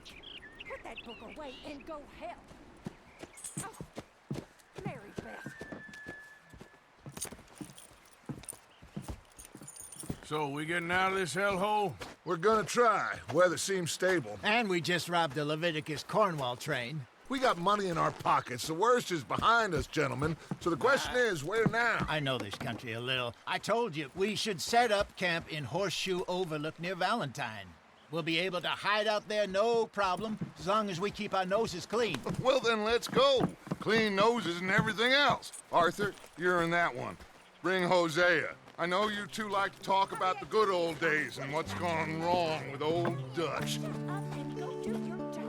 Hey! Put that book away and go help. Oh, Mary Beth. So, we getting out of this hellhole? We're gonna try. Weather seems stable. And we just robbed the Leviticus Cornwall train. We got money in our pockets. The worst is behind us, gentlemen. So the question is, where now? I know this country a little. I told you, we should set up camp in Horseshoe Overlook near Valentine. We'll be able to hide out there no problem, as long as we keep our noses clean. Well, then let's go. Clean noses and everything else. Arthur, you're in that one. Bring Hosea. I know you two like to talk about the good old days and what's gone wrong with old Dutch. Shut up and go do your job.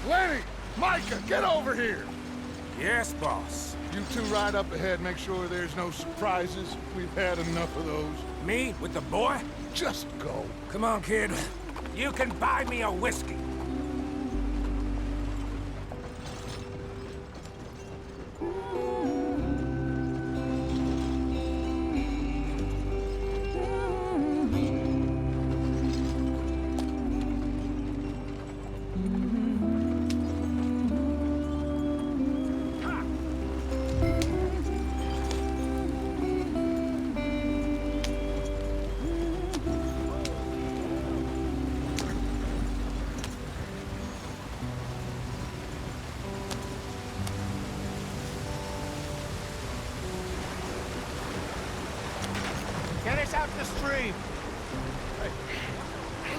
Lenny! Micah, get over here! Yes, boss. You two ride up ahead, make sure there's no surprises. We've had enough of those. Me with the boy? Just go. Come on, kid. You can buy me a whiskey. Get us out the stream.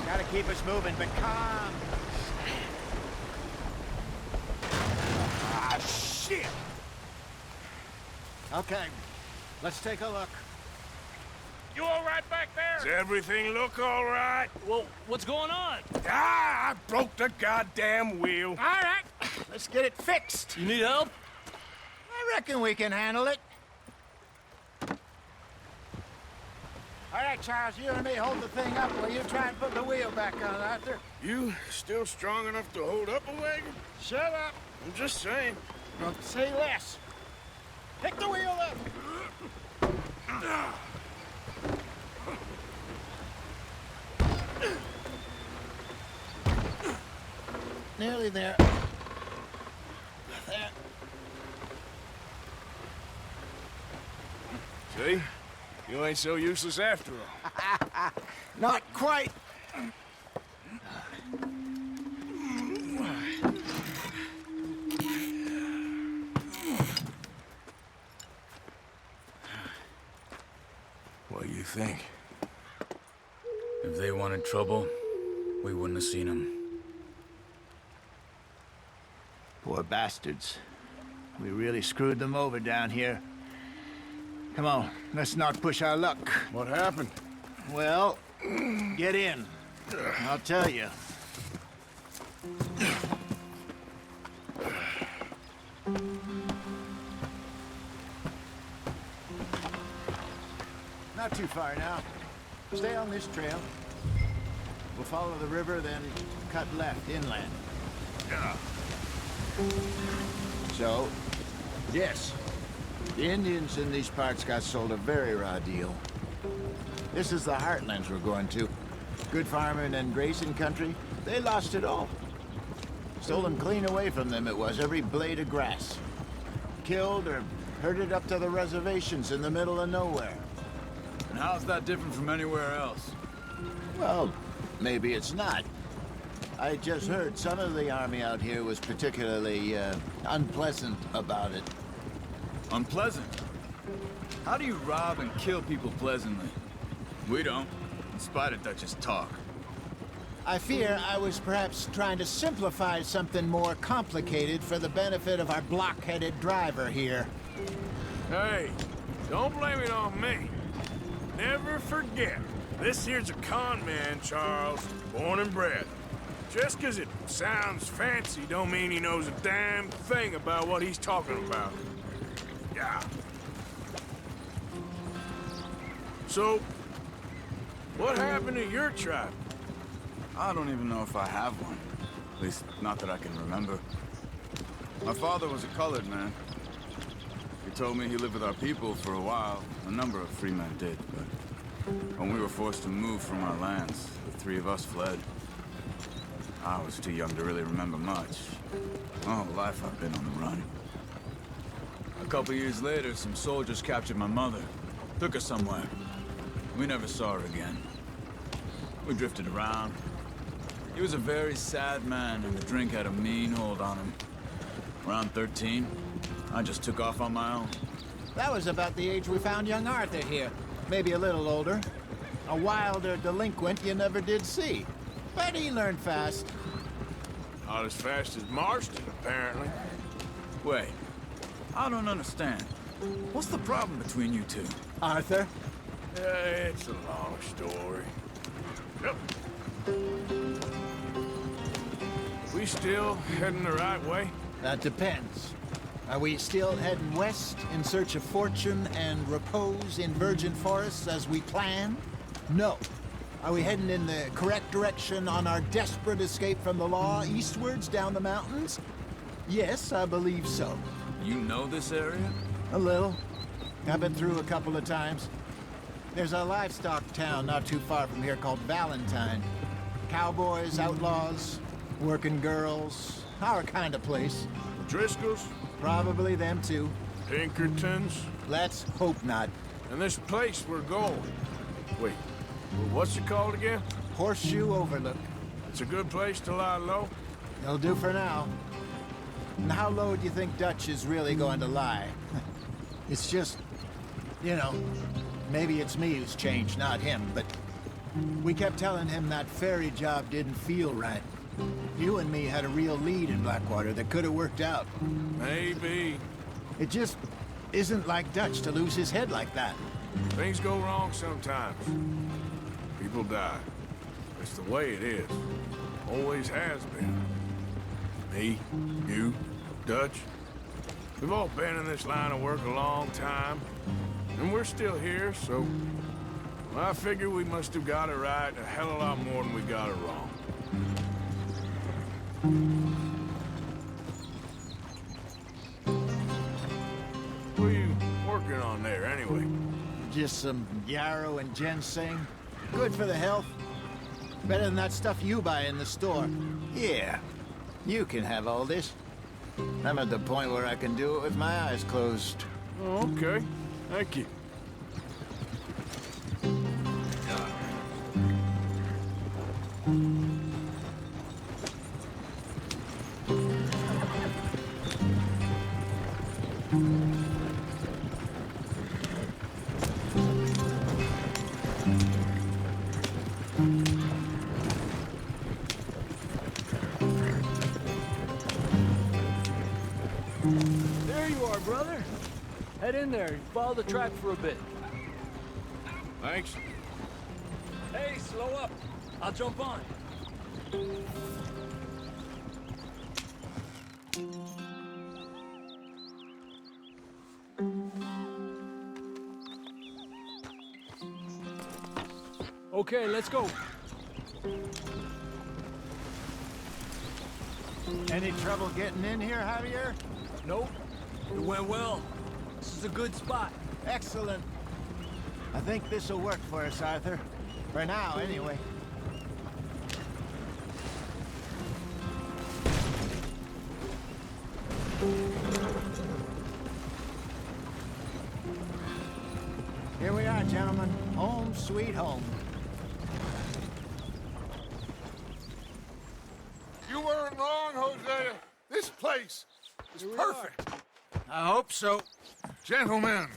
Gotta keep us moving, but calm. Ah, shit! Okay, let's take a look. You all right back there? Does everything look all right? Well, what's going on? Ah, I broke the goddamn wheel. All right, let's get it fixed. You need help? I reckon we can handle it. All right, Charles, you and me hold the thing up while you try and put the wheel back on, Arthur. You still strong enough to hold up a wagon? Shut up. I'm just saying. Don't say less. Pick the wheel up. Nearly there. There. See? You ain't so useless after all. Not quite. What do you think? If they wanted trouble, we wouldn't have seen them. Poor bastards. We really screwed them over down here. Come on, let's not push our luck. What happened? Well, get in. I'll tell you. Not too far now. Stay on this trail. We'll follow the river, then cut left inland. Yeah. So, yes, the Indians in these parts got sold a very raw deal. This is the heartlands we're going to. Good farming and grazing country, they lost it all. Stolen clean away from them it was, every blade of grass. Killed or herded up to the reservations in the middle of nowhere. And how's that different from anywhere else? Well, maybe it's not. I just heard some of the army out here was particularly unpleasant about it. Unpleasant? How do you rob and kill people pleasantly? We don't, in spite of Dutch's talk. I fear I was perhaps trying to simplify something more complicated for the benefit of our block-headed driver here. Hey, don't blame it on me. Never forget, this here's a con man, Charles, born and bred. Just 'cause it sounds fancy don't mean he knows a damn thing about what he's talking about. Yeah. So, what happened to your tribe? I don't even know if I have one. At least, not that I can remember. My father was a colored man. He told me he lived with our people for a while. A number of free men did, but when we were forced to move from our lands, the three of us fled. I was too young to really remember much. My whole life I've been on the run. A couple years later, some soldiers captured my mother. Took her somewhere. We never saw her again. We drifted around. He was a very sad man, and the drink had a mean hold on him. Around 13, I just took off on my own. That was about the age we found young Arthur here. Maybe a little older. A wilder delinquent you never did see. But he learned fast. Not as fast as Marston, apparently. Wait, I don't understand. What's the problem between you two? Arthur? It's a long story. Yep. We still heading the right way? That depends. Are we still heading west in search of fortune and repose in virgin forests as we planned? No. Are we heading in the correct direction on our desperate escape from the law eastwards down the mountains? Yes, I believe so. You know this area? A little. I've been through a couple of times. There's a livestock town not too far from here called Valentine. Cowboys, outlaws, working girls, our kind of place. Driscoll's? Probably them too. Pinkertons? Let's hope not. And this place we're going. Wait, what's it called again? Horseshoe Overlook. It's a good place to lie low? It'll do for now. And how low do you think Dutch is really going to lie? It's just, you know, maybe it's me who's changed, not him, but we kept telling him that ferry job didn't feel right. You and me had a real lead in Blackwater that could have worked out. Maybe. It just isn't like Dutch to lose his head like that. Things go wrong sometimes. People die. It's the way it is. Always has been. Me, you, Dutch. We've all been in this line of work a long time. And we're still here, so... I figure we must have got it right a hell of a lot more than we got it wrong. What are you working on there, anyway? Just some yarrow and ginseng. Good for the health. Better than that stuff you buy in the store. Yeah, you can have all this. I'm at the point where I can do it with my eyes closed. Oh, okay. Thank you. There you are, brother. Head in there and follow the track for a bit. Thanks. Hey, slow up. I'll jump on. Okay, let's go. Any trouble getting in here, Javier? Nope. It went well. This is a good spot. Excellent. I think this'll work for us, Arthur. For now, anyway. Here we are, gentlemen. Home sweet home. This place is perfect. I hope so. Gentlemen,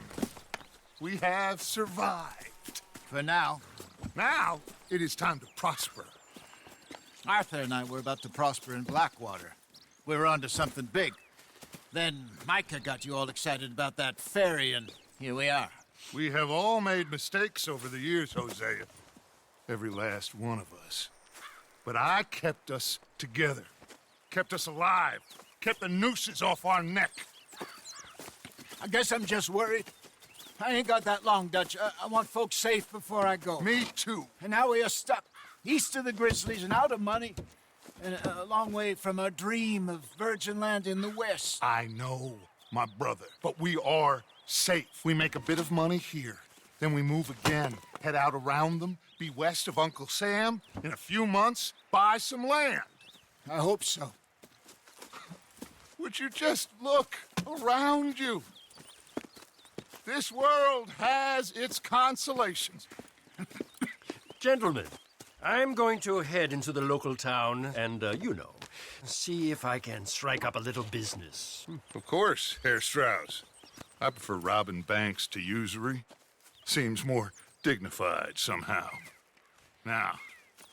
we have survived. For now. Now, it is time to prosper. Arthur and I were about to prosper in Blackwater. We were onto something big. Then Micah got you all excited about that ferry, and here we are. We have all made mistakes over the years, Hosea. Every last one of us. But I kept us together. Kept us alive. Kept the nooses off our neck. I guess I'm just worried. I ain't got that long, Dutch. I want folks safe before I go. Me too. And now we are stuck, east of the Grizzlies and out of money, and a long way from our dream of virgin land in the west. I know, my brother, but we are safe. We make a bit of money here, then we move again, head out around them, be west of Uncle Sam, in a few months, buy some land. I hope so. Would you just look around you? This world has its consolations. Gentlemen, I'm going to head into the local town and, see if I can strike up a little business. Of course, Herr Strauss. I prefer robbing banks to usury. Seems more dignified somehow. Now,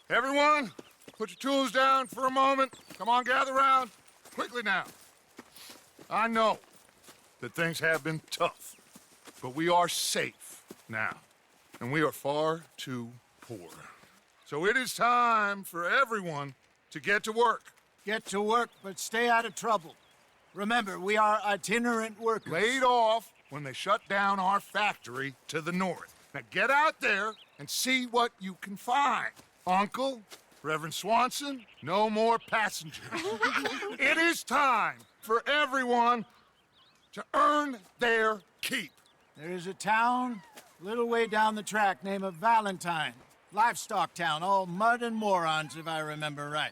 everyone, put your tools down for a moment. Come on, gather round. Quickly now. I know that things have been tough, but we are safe now, and we are far too poor. So it is time for everyone to get to work. Get to work, but stay out of trouble. Remember, we are itinerant workers. Laid off when they shut down our factory to the north. Now get out there and see what you can find. Uncle, Reverend Swanson, no more passengers. It is time for everyone to earn their keep. There is a town a little way down the track named Valentine. Livestock town, all mud and morons, if I remember right.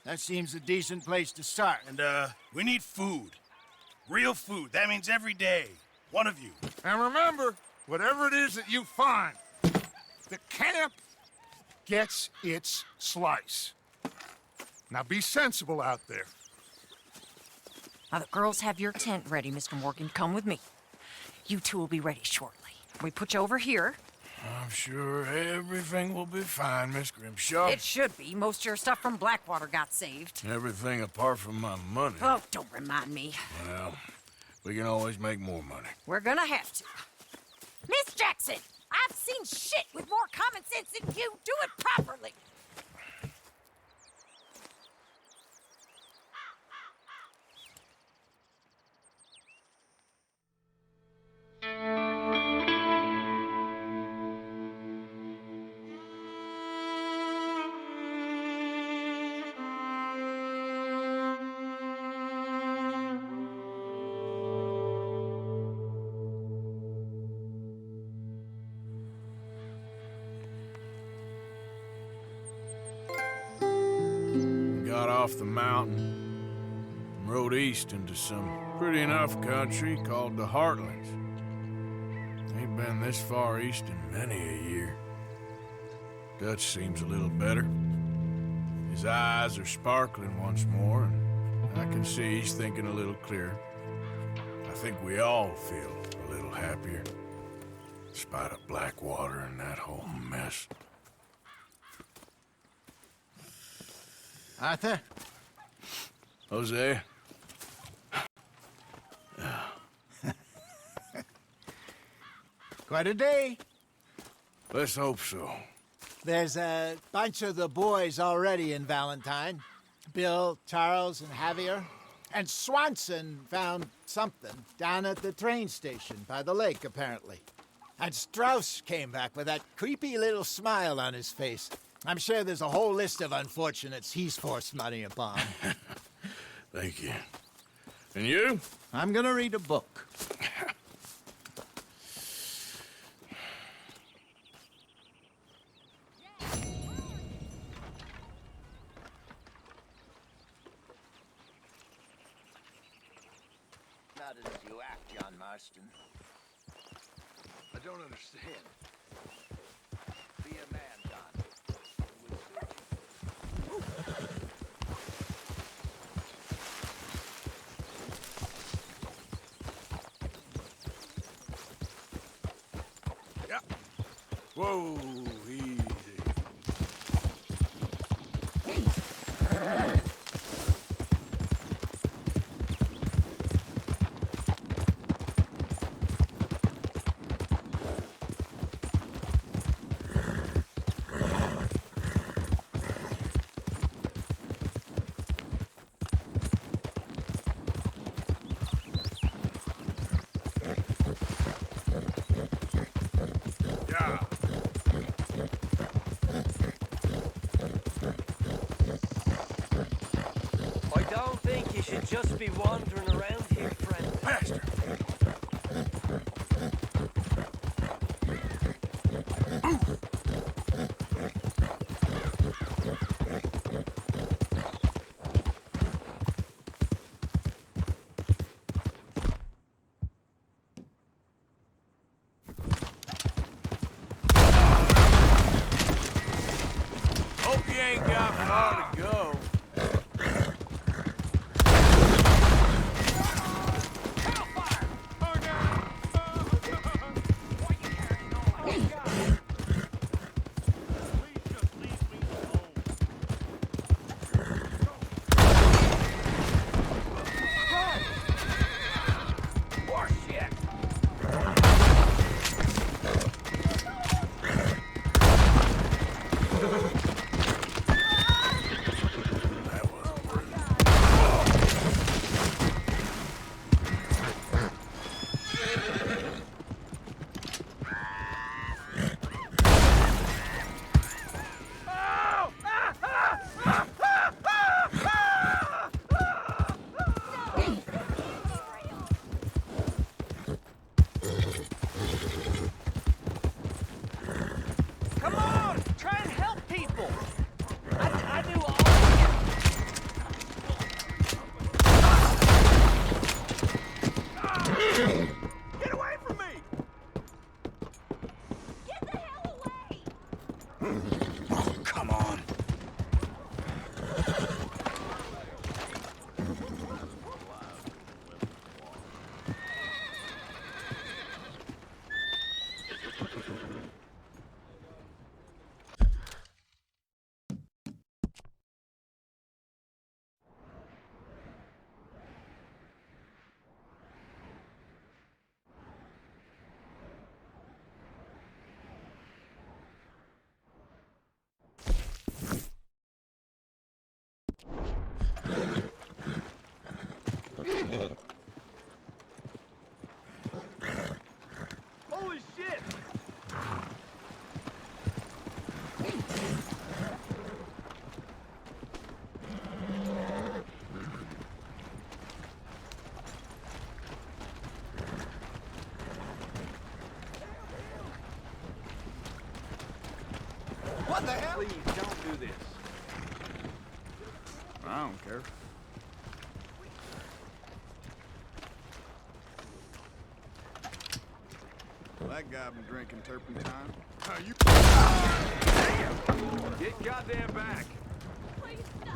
That seems a decent place to start. And, we need food. Real food. That means every day. One of you. And remember, whatever it is that you find, the camp gets its slice. Now be sensible out there. Now, the girls have your tent ready, Mr. Morgan. Come with me. You two will be ready shortly. We put you over here. I'm sure everything will be fine, Miss Grimshaw. It should be. Most of your stuff from Blackwater got saved. Everything apart from my money. Oh, don't remind me. Well, we can always make more money. We're gonna have to. Miss Jackson, I've seen shit with more common sense than you. Do it properly. Got off the mountain and rode east into some pretty enough country called the Heartlands. Ain't been this far east in many a year. Dutch seems a little better. His eyes are sparkling once more, and I can see he's thinking a little clearer. I think we all feel a little happier, in spite of Blackwater and that whole mess. Arthur? Jose? Quite a day. Let's hope so. There's a bunch of the boys already in Valentine. Bill, Charles, and Javier. And Swanson found something down at the train station by the lake, apparently. And Strauss came back with that creepy little smile on his face. I'm sure there's a whole list of unfortunates he's forced money upon. Thank you. And you? I'm gonna read a book. Not as you act, John Marston. I don't understand. Be a man, John. Whoa, easy. Yeah. I don't think you should just be wandering around here, friend. Faster. Hope you ain't got far to go. Come on! Try and help people! I do all Get away from me! Get the hell away! Oh, come on. Holy shit! What the hell? Please, don't do this. I don't care. That guy been drinking turpentine. Get goddamn back! Please, no!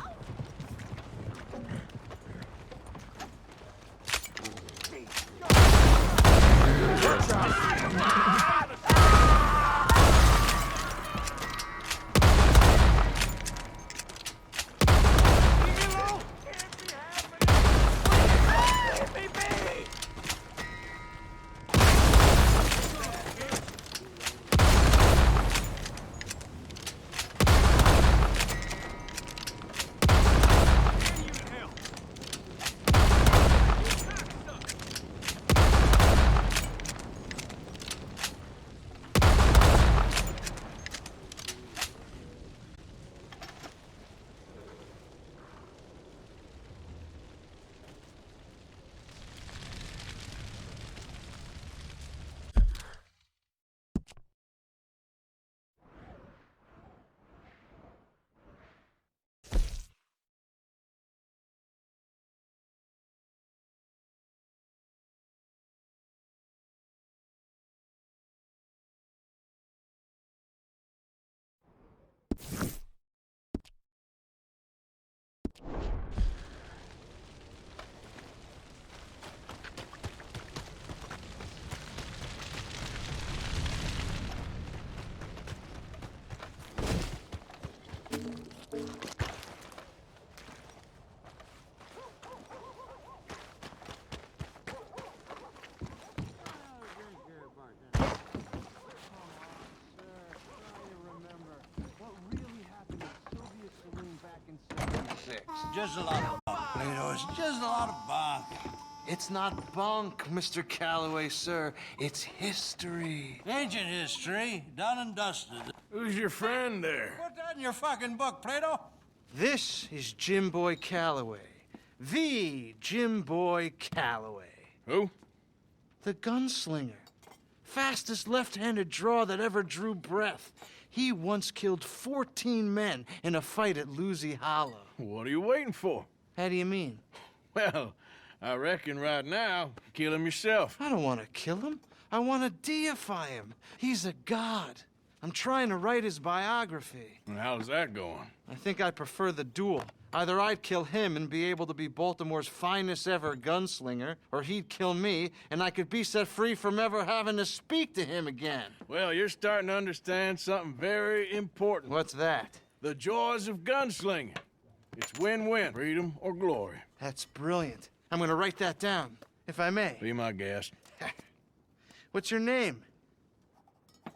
politics. Just a lot of bunk, Plato. It's just a lot of bunk. It's not bunk, Mr. Calloway, sir. It's history. Ancient history, done and dusted. Who's your friend there? Put that in your fucking book, Plato. This is Jim Boy Calloway. The Jim Boy Calloway. Who? The gunslinger. Fastest left-handed draw that ever drew breath. He once killed 14 men in a fight at Lucy Hollow. What are you waiting for? How do you mean? Well, I reckon right now, kill him yourself. I don't want to kill him. I want to deify him. He's a god. I'm trying to write his biography. And how's that going? I think I prefer the duel. Either I'd kill him and be able to be Baltimore's finest ever gunslinger, or he'd kill me and I could be set free from ever having to speak to him again. Well, you're starting to understand something very important. What's that? The joys of gunslinging. It's win-win, freedom or glory. That's brilliant. I'm gonna write that down, if I may. Be my guest. What's your name?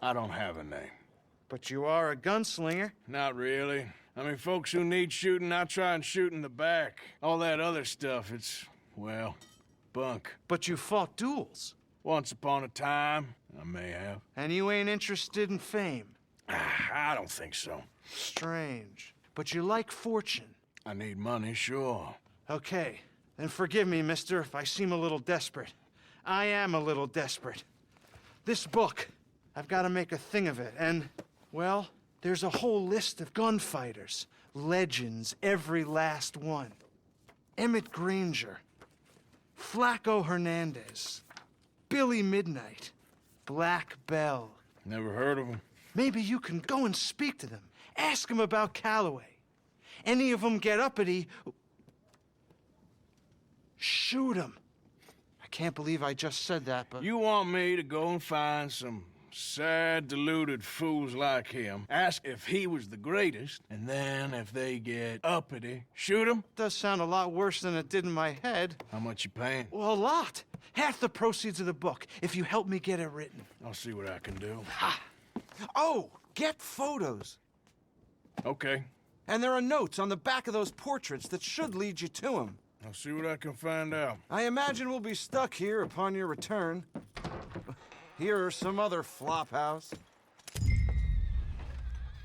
I don't have a name. But you are a gunslinger. Not really. I mean, folks who need shooting, I try and shoot in the back. All that other stuff, it's, well, bunk. But you fought duels. Once upon a time, I may have. And you ain't interested in fame. I don't think so. Strange. But you like fortune. I need money, sure. Okay. Then forgive me, mister, if I seem a little desperate. I am a little desperate. This book, I've got to make a thing of it, and, well, there's a whole list of gunfighters. Legends, every last one. Emmett Granger, Flaco Hernandez, Billy Midnight, Black Bell. Never heard of him. Maybe you can go and speak to them. Ask them about Calloway. Any of them get uppity, shoot them. I can't believe I just said that, but... You want me to go and find some sad, deluded fools like him, ask if he was the greatest, and then if they get uppity, shoot him? Does sound a lot worse than it did in my head. How much you paying? Well, a lot. Half the proceeds of the book, if you help me get it written. I'll see what I can do. Oh, get photos. Okay. And there are notes on the back of those portraits that should lead you to him. I'll see what I can find out. I imagine we'll be stuck here upon your return. Here are some other flophouse.